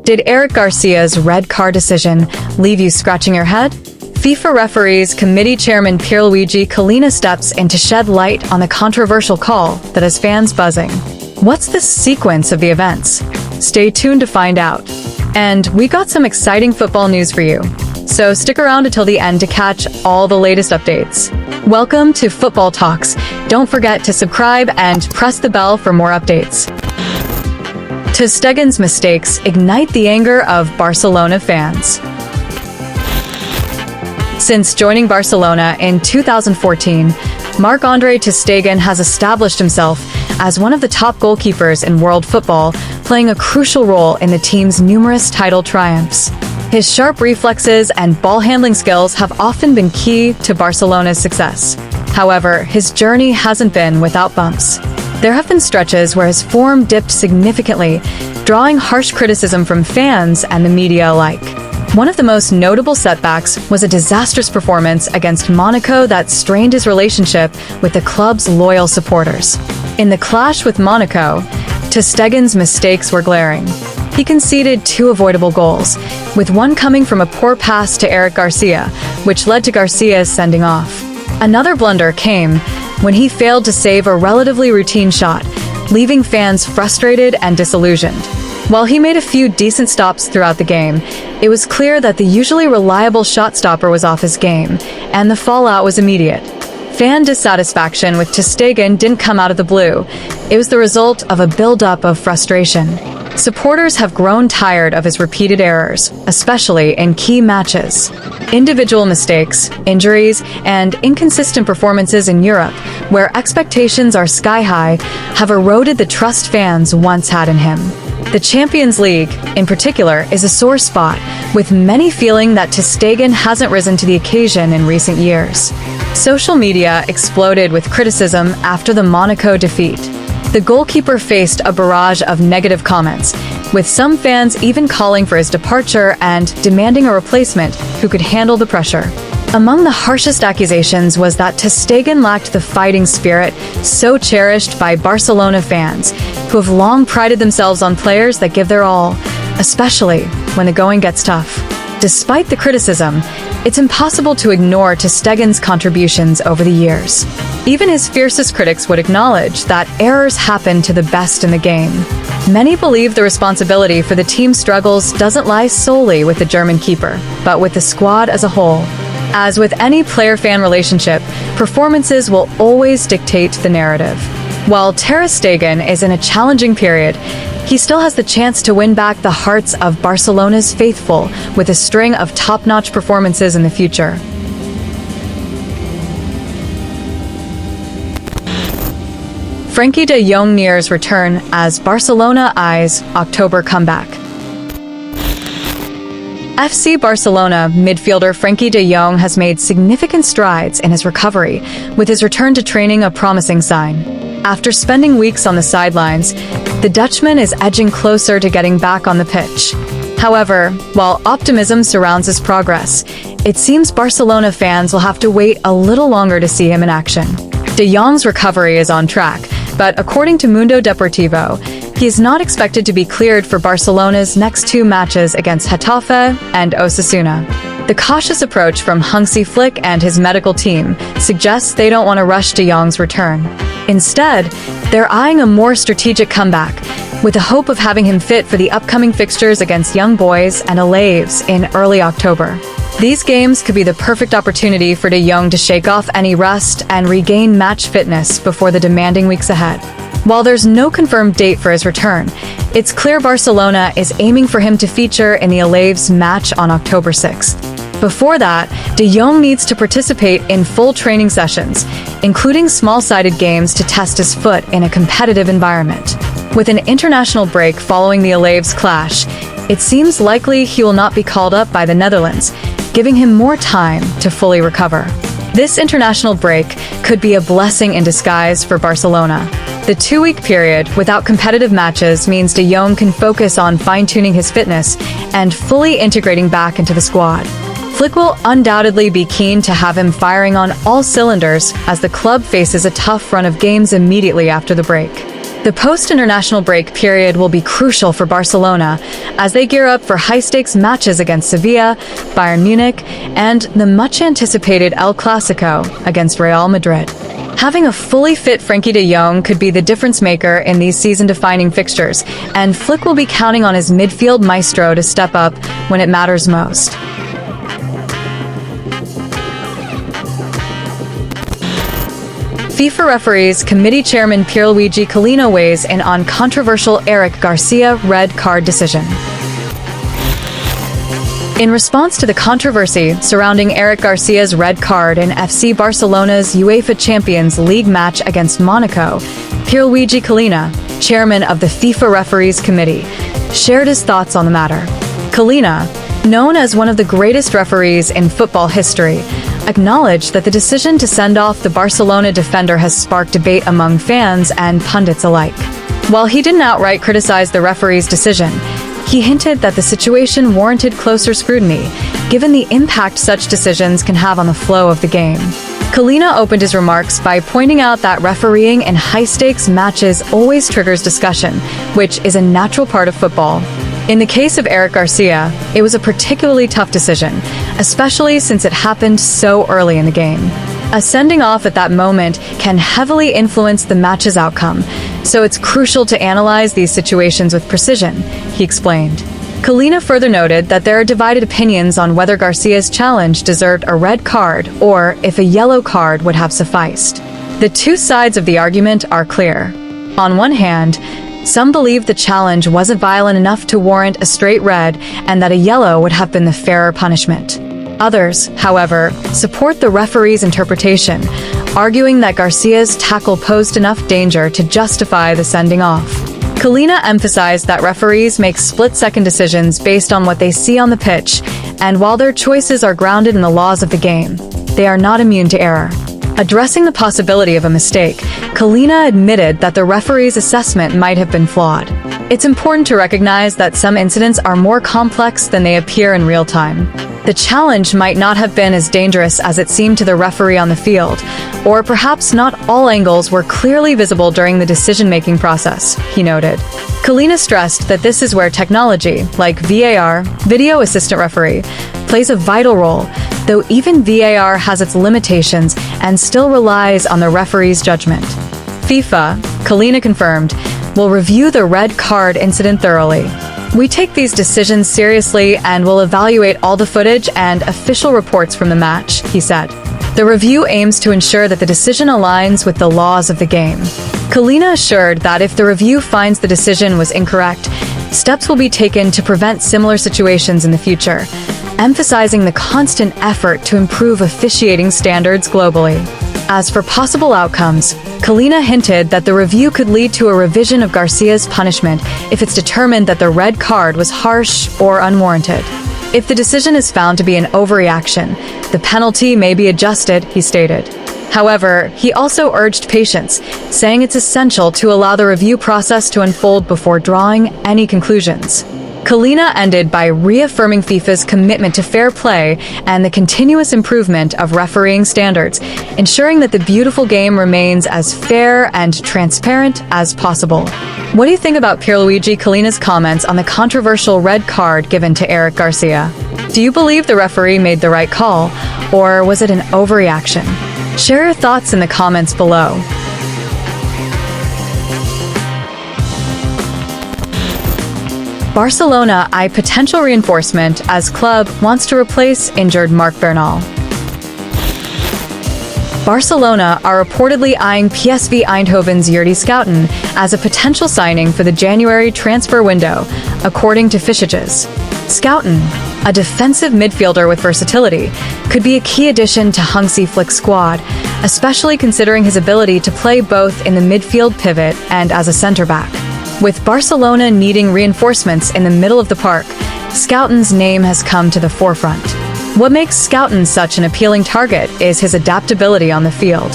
Did Eric Garcia's red card decision leave you scratching your head? FIFA referees committee chairman Pierluigi Collina steps in to shed light on the controversial call that has fans buzzing. What's the sequence of the events? Stay tuned to find out. And we got some exciting football news for you, so stick around until the end to catch all the latest updates. Welcome to Football Talks. Don't forget to subscribe and press the bell for more updates. Ter Stegen's mistakes ignite the anger of Barcelona fans. Since joining Barcelona in 2014, Marc-Andre Ter Stegen has established himself as one of the top goalkeepers in world football, playing a crucial role in the team's numerous title triumphs. His sharp reflexes and ball-handling skills have often been key to Barcelona's success. However, his journey hasn't been without bumps. There have been stretches where his form dipped significantly, drawing harsh criticism from fans and the media alike. One of the most notable setbacks was a disastrous performance against Monaco that strained his relationship with the club's loyal supporters. In the clash with Monaco, Ter Stegen's mistakes were glaring. He conceded 2 avoidable goals, with one coming from a poor pass to Eric Garcia, which led to Garcia's sending off. Another blunder came when he failed to save a relatively routine shot, leaving fans frustrated and disillusioned. While he made a few decent stops throughout the game, it was clear that the usually reliable shot stopper was off his game, and the fallout was immediate. Fan dissatisfaction with Ter Stegen didn't come out of the blue. It was the result of a build-up of frustration. Supporters have grown tired of his repeated errors, especially in key matches. Individual mistakes, injuries, and inconsistent performances in Europe, where expectations are sky-high, have eroded the trust fans once had in him. The Champions League, in particular, is a sore spot, with many feeling that Ter Stegen hasn't risen to the occasion in recent years. Social media exploded with criticism after the Monaco defeat. The goalkeeper faced a barrage of negative comments, with some fans even calling for his departure and demanding a replacement who could handle the pressure. Among the harshest accusations was that Ter Stegen lacked the fighting spirit so cherished by Barcelona fans, who have long prided themselves on players that give their all, especially when the going gets tough. Despite the criticism, it's impossible to ignore Ter Stegen's contributions over the years. Even his fiercest critics would acknowledge that errors happen to the best in the game. Many believe the responsibility for the team's struggles doesn't lie solely with the German keeper, but with the squad as a whole. As with any player-fan relationship, performances will always dictate the narrative. While Ter Stegen is in a challenging period, he still has the chance to win back the hearts of Barcelona's faithful with a string of top-notch performances in the future. Frenkie de Jong nears return as Barcelona eyes October comeback. FC Barcelona midfielder Frenkie de Jong has made significant strides in his recovery, with his return to training a promising sign. After spending weeks on the sidelines, the Dutchman is edging closer to getting back on the pitch. However, while optimism surrounds his progress, it seems Barcelona fans will have to wait a little longer to see him in action. De Jong's recovery is on track, but according to Mundo Deportivo, he is not expected to be cleared for Barcelona's next 2 matches against Getafe and Osasuna. The cautious approach from Hansi Flick and his medical team suggests they don't want to rush De Jong's return. Instead, they're eyeing a more strategic comeback, with the hope of having him fit for the upcoming fixtures against Young Boys and Alaves in early October. These games could be the perfect opportunity for De Jong to shake off any rust and regain match fitness before the demanding weeks ahead. While there's no confirmed date for his return, it's clear Barcelona is aiming for him to feature in the Alaves match on October 6th. Before that, De Jong needs to participate in full training sessions, including small-sided games to test his foot in a competitive environment. With an international break following the Alaves clash, it seems likely he will not be called up by the Netherlands, giving him more time to fully recover. This international break could be a blessing in disguise for Barcelona. The 2-week period without competitive matches means De Jong can focus on fine-tuning his fitness and fully integrating back into the squad. Flick will undoubtedly be keen to have him firing on all cylinders as the club faces a tough run of games immediately after the break. The post-international break period will be crucial for Barcelona as they gear up for high-stakes matches against Sevilla, Bayern Munich, and the much-anticipated El Clasico against Real Madrid. Having a fully fit Frenkie de Jong could be the difference-maker in these season-defining fixtures, and Flick will be counting on his midfield maestro to step up when it matters most. FIFA referees committee chairman Pierluigi Collina weighs in on controversial Eric Garcia red card decision. In response to the controversy surrounding Eric Garcia's red card in FC Barcelona's UEFA Champions League match against Monaco, Pierluigi Collina, chairman of the FIFA Referees Committee, shared his thoughts on the matter. Collina, known as one of the greatest referees in football history, acknowledged that the decision to send off the Barcelona defender has sparked debate among fans and pundits alike. While he didn't outright criticize the referee's decision, he hinted that the situation warranted closer scrutiny, given the impact such decisions can have on the flow of the game. Collina opened his remarks by pointing out that refereeing in high-stakes matches always triggers discussion, which is a natural part of football. In the case of Eric Garcia, it was a particularly tough decision, especially since it happened so early in the game. A sending off at that moment can heavily influence the match's outcome, so it's crucial to analyze these situations with precision, he explained. Collina further noted that there are divided opinions on whether Garcia's challenge deserved a red card or if a yellow card would have sufficed. The two sides of the argument are clear. On one hand, some believe the challenge wasn't violent enough to warrant a straight red and that a yellow would have been the fairer punishment. Others, however, support the referee's interpretation, arguing that Garcia's tackle posed enough danger to justify the sending off. Collina emphasized that referees make split-second decisions based on what they see on the pitch, and while their choices are grounded in the laws of the game, they are not immune to error. Addressing the possibility of a mistake, Collina admitted that the referee's assessment might have been flawed. It's important to recognize that some incidents are more complex than they appear in real time. The challenge might not have been as dangerous as it seemed to the referee on the field, or perhaps not all angles were clearly visible during the decision-making process, he noted. Collina stressed that this is where technology, like VAR, video assistant referee, plays a vital role, though even VAR has its limitations and still relies on the referee's judgment. FIFA, Collina confirmed, will review the red card incident thoroughly. We take these decisions seriously and will evaluate all the footage and official reports from the match, he said. The review aims to ensure that the decision aligns with the laws of the game. Collina assured that if the review finds the decision was incorrect, steps will be taken to prevent similar situations in the future, emphasizing the constant effort to improve officiating standards globally. As for possible outcomes, Collina hinted that the review could lead to a revision of Garcia's punishment if it's determined that the red card was harsh or unwarranted. If the decision is found to be an overreaction, the penalty may be adjusted, he stated. However, he also urged patience, saying it's essential to allow the review process to unfold before drawing any conclusions. Collina ended by reaffirming FIFA's commitment to fair play and the continuous improvement of refereeing standards, ensuring that the beautiful game remains as fair and transparent as possible. What do you think about Pierluigi Collina's comments on the controversial red card given to Eric Garcia? Do you believe the referee made the right call, or was it an overreaction? Share your thoughts in the comments below. Barcelona eye potential reinforcement as club wants to replace injured Marc Bernal. Barcelona are reportedly eyeing PSV Eindhoven's Yuri Schouten as a potential signing for the January transfer window, according to Fischages. Schouten, a defensive midfielder with versatility, could be a key addition to Hansi Flick's squad, especially considering his ability to play both in the midfield pivot and as a centre-back. With Barcelona needing reinforcements in the middle of the park, Schouten's name has come to the forefront. What makes Schouten such an appealing target is his adaptability on the field.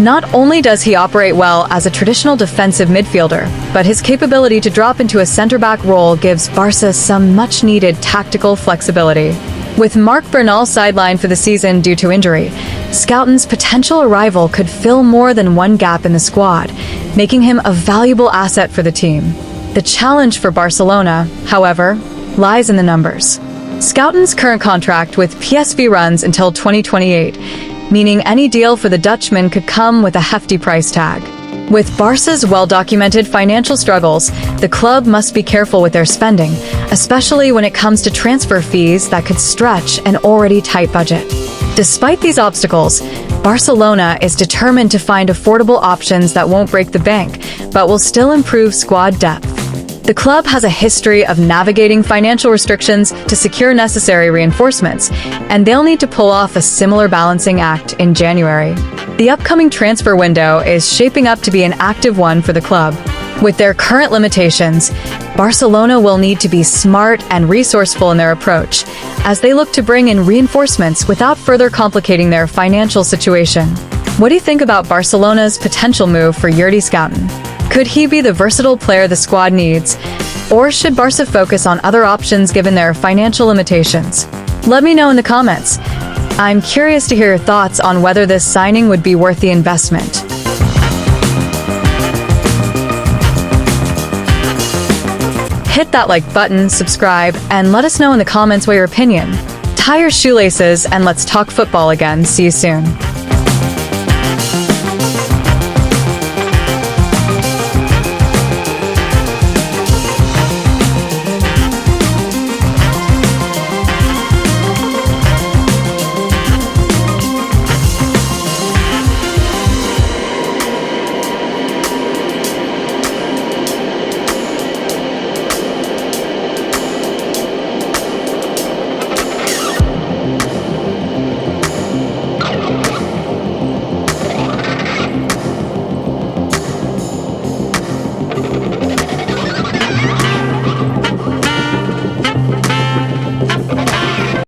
Not only does he operate well as a traditional defensive midfielder, but his capability to drop into a centre-back role gives Barca some much-needed tactical flexibility. With Marc Bernal sidelined for the season due to injury, Schouten's potential arrival could fill more than one gap in the squad, making him a valuable asset for the team. The challenge for Barcelona, however, lies in the numbers. Schouten's current contract with PSV runs until 2028, meaning any deal for the Dutchman could come with a hefty price tag. With Barca's well-documented financial struggles, the club must be careful with their spending, especially when it comes to transfer fees that could stretch an already tight budget. Despite these obstacles, Barcelona is determined to find affordable options that won't break the bank, but will still improve squad depth. The club has a history of navigating financial restrictions to secure necessary reinforcements, and they'll need to pull off a similar balancing act in January. The upcoming transfer window is shaping up to be an active one for the club. With their current limitations, Barcelona will need to be smart and resourceful in their approach, as they look to bring in reinforcements without further complicating their financial situation. What do you think about Barcelona's potential move for Eric Garcia? Could he be the versatile player the squad needs, or should Barca focus on other options given their financial limitations? Let me know in the comments. I'm curious to hear your thoughts on whether this signing would be worth the investment. Hit that like button, subscribe, and let us know in the comments what your opinion. Tie your shoelaces and let's talk football again. See you soon.